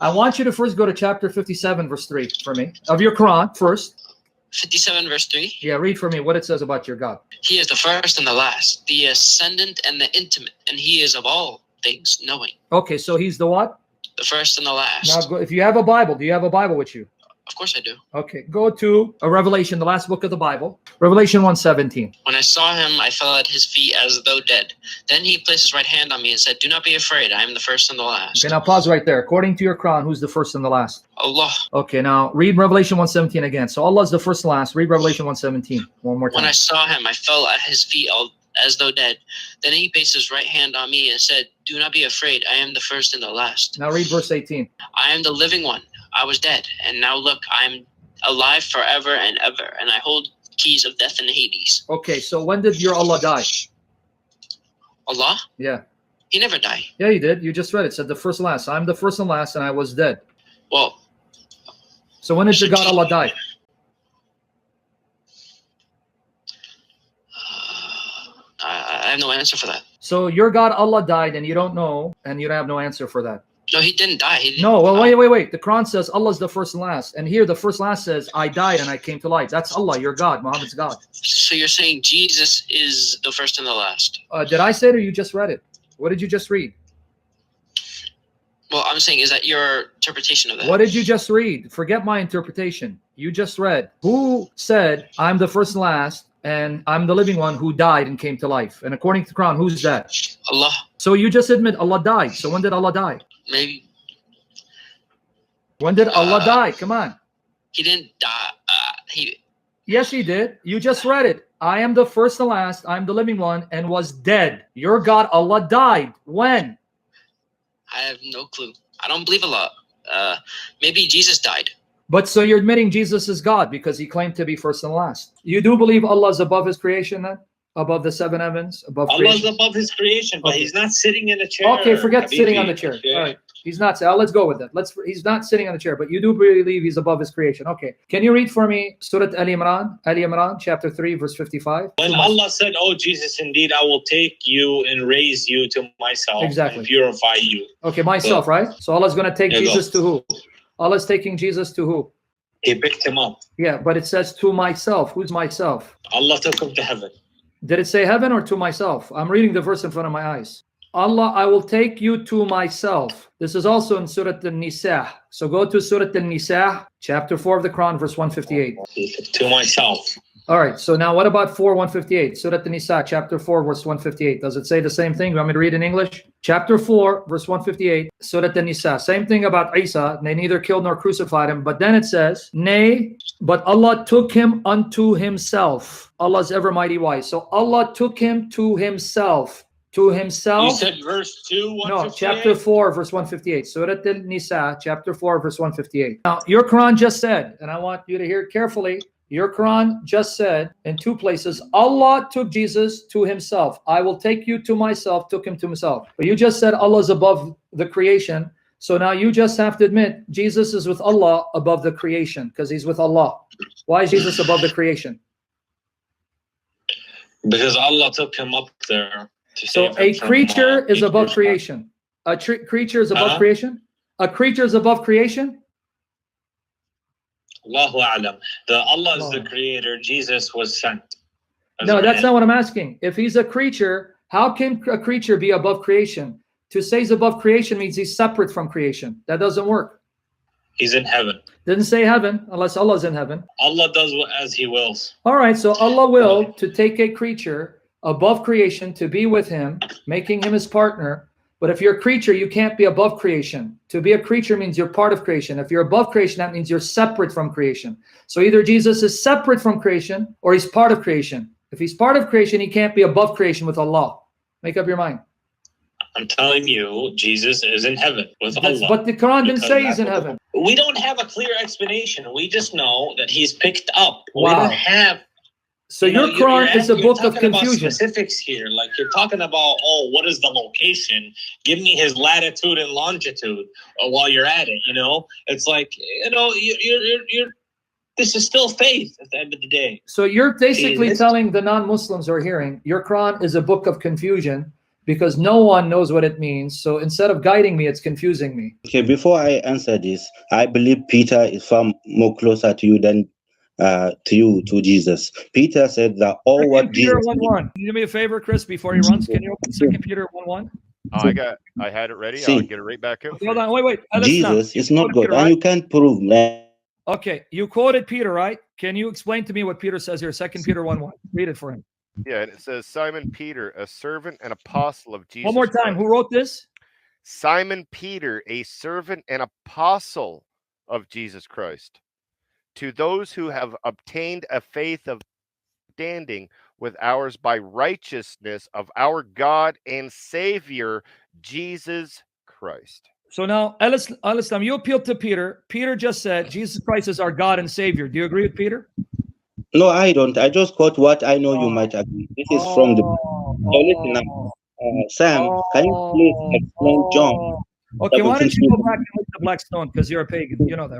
I want you to first go to chapter 57, verse 3 for me, of your Quran first. 57 verse 3. Yeah, read for me what it says about your God. He is the first and the last, the ascendant and the intimate, and he is of all things knowing. Okay, so he's the what? The first and the last. Now, go, if you have a Bible, do you have a Bible with you? Of course I do. Okay, go to Revelation, the last book of the Bible. Revelation 1:17. When I saw him, I fell at his feet as though dead. Then he placed his right hand on me and said, do not be afraid. I am the first and the last. Okay, now pause right there. According to your Quran, who's the first and the last? Allah. Okay, now read Revelation 1:17 again. So Allah is the first and last. Read Revelation 1:17 one more time. When I saw him, I fell at his feet as though dead. Then he placed his right hand on me and said, do not be afraid. I am the first and the last. Now read verse 18. I am the living one. I was dead, and now look, I am alive forever and ever, and I hold keys of death and Hades. Okay, so when did your Allah die? Allah? Yeah. He never died. Yeah, he did. You just read it. It said the first and last. I'm the first and last, and I was dead. Well, so when did your God Allah die? I have no answer for that. So your God Allah died, and you don't know, and you have no answer for that. No, he didn't die. He didn't No, well, die. wait. The Quran says Allah is the first and last. And here the first and last says, I died and I came to life. That's Allah, your God, Muhammad's God. So you're saying Jesus is the first and the last? Did I say it or you just read it? What did you just read? Well, I'm saying, is that your interpretation of that? What did you just read? Forget my interpretation. You just read. Who said, I'm the first and last, and I'm the living one who died and came to life? And according to the Quran, who's that? Allah. So you just admit Allah died. So when did Allah die? Maybe. When did Allah die? Come on. He didn't die. Yes, he did. You just read it. I am the first and last. I'm the living one and was dead. Your God Allah died. When? I have no clue. I don't believe Allah. Maybe Jesus died. But so you're admitting Jesus is God because he claimed to be first and last. You do believe Allah is above his creation then? Above the seven heavens? Above Allah is creation? above his creation, but he's not sitting in a chair. Okay, forget Habibi. sitting on the chair. Yeah. All right. He's not. Let's go with that. He's not sitting on the chair, but you do believe he's above his creation. Okay. Can you read for me Surah Ali Imran, chapter 3, verse 55? When Allah said, oh, Jesus, indeed, I will take you and raise you to myself Exactly. and purify you. Okay, myself, right? So Allah's going to take There you Jesus to who? Allah's taking Jesus to who? He picked him up. Yeah, but it says to myself. Who's myself? Allah took him to heaven. Did it say heaven or to myself? I'm reading the verse in front of my eyes. Allah, I will take you to myself. This is also in Surah An-Nisa. So go to Surah An-Nisa, chapter 4 of the Quran, verse 158. To myself. All right, so now what about 4:158? Surah An-Nisa, chapter 4, verse 158. Does it say the same thing? You want me to read in English? Chapter 4, verse 158, Surah An-Nisa. Same thing about Isa. They neither killed nor crucified him. But then it says, nay, but Allah took him unto himself. Allah is ever mighty wise. So Allah took him to himself. To himself. You said verse 2, 158? No, chapter 4, verse 158. Surah An-Nisa, chapter 4, verse 158. Now, your Quran just said, and I want you to hear it carefully, your Quran just said in two places, Allah took Jesus to himself. I will take you to myself, took him to himself. But you just said Allah is above the creation. So now you just have to admit Jesus is with Allah above the creation because he's with Allah. Why is Jesus above the creation? Because Allah took him up there. So a creature is above creation. A creature is above creation? A creature is above creation? Allahu A'lam. Allah is the creator. Jesus was sent. No, that's not what I'm asking. If he's a creature, how can a creature be above creation? To say he's above creation means he's separate from creation. That doesn't work. He's in heaven. Didn't say heaven unless Allah's in heaven. Allah does as he wills. All right, so Allah will to take a creature above creation to be with him, making him his partner. But if you're a creature, you can't be above creation. To be a creature means you're part of creation. If you're above creation, that means you're separate from creation. So either Jesus is separate from creation or he's part of creation. If he's part of creation, he can't be above creation with Allah. Make up your mind. I'm telling you, Jesus is in heaven with Allah. But the Quran didn't say he's in heaven. We don't have a clear explanation. We just know that he's picked up. Wow. We don't have. So your Quran is a book of confusion. Specifics here, like you're talking about, oh, what is the location? Give me his latitude and longitude while you're at it. You know, it's like you're. This is still faith at the end of the day. So you're basically telling the non-Muslims who are hearing your Quran is a book of confusion because no one knows what it means. So instead of guiding me, it's confusing me. Okay, before I answer this, I believe Peter is far more closer to you than to Jesus. Peter said that all what Second Peter Jesus 1:1. Can you do me a favor, Chris, before he runs? Can you open 2 Peter 1:1? Oh, I had it ready. See. I'll get it right back out. Hold on, wait. Listen Jesus now. is not quoted God, Peter, and right? you can't prove that. Okay, you quoted Peter, right? Can you explain to me what Peter says here? 2 Peter 1:1. Read it for him. Yeah, and it says Simon Peter, a servant and apostle of Jesus. One more time. Christ. Who wrote this? Simon Peter, a servant and apostle of Jesus Christ, to those who have obtained a faith of standing with ours by righteousness of our God and Savior, Jesus Christ. So now, Al-Islam, you appealed to Peter. Peter just said Jesus Christ is our God and Savior. Do you agree with Peter? No, I don't. I just quote what I know you might agree. This is from the. So listen now. Sam, can you please explain John? Okay, why don't you go back and look at the Black Stone, because you're a pagan. You know that.